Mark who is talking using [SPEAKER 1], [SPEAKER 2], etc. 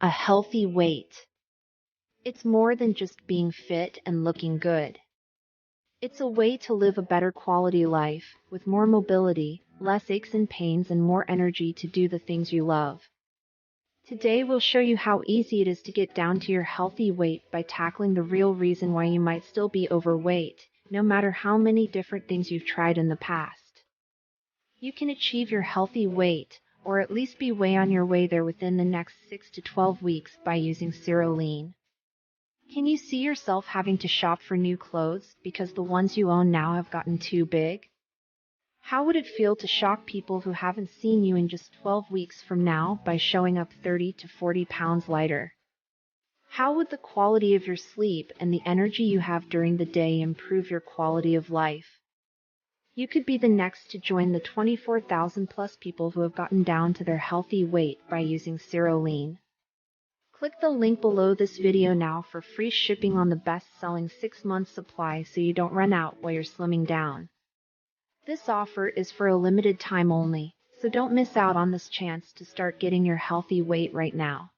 [SPEAKER 1] A healthy weight. It's more than just being fit and looking good. It's a way to live a better quality life, with more mobility, less aches and pains, and more energy to do the things you love. Today we'll show you how easy it is to get down to your healthy weight by tackling the real reason why you might still be overweight, no matter how many different things you've tried in the past. You can achieve your healthy weight, or at least be way on your way there within the next 6 to 12 weeks by using Cerealine. Can you see yourself having to shop for new clothes because the ones you own now have gotten too big? How would it feel to shock people who haven't seen you in just 12 weeks from now by showing up 30 to 40 pounds lighter? How would the quality of your sleep and the energy you have during the day improve your quality of life? You could be the next to join the 24,000 plus people who have gotten down to their healthy weight by using Cerealine. Click the link below this video now for free shipping on the best-selling 6-month supply so you don't run out while you're slimming down. This offer is for a limited time only, so don't miss out on this chance to start getting your healthy weight right now.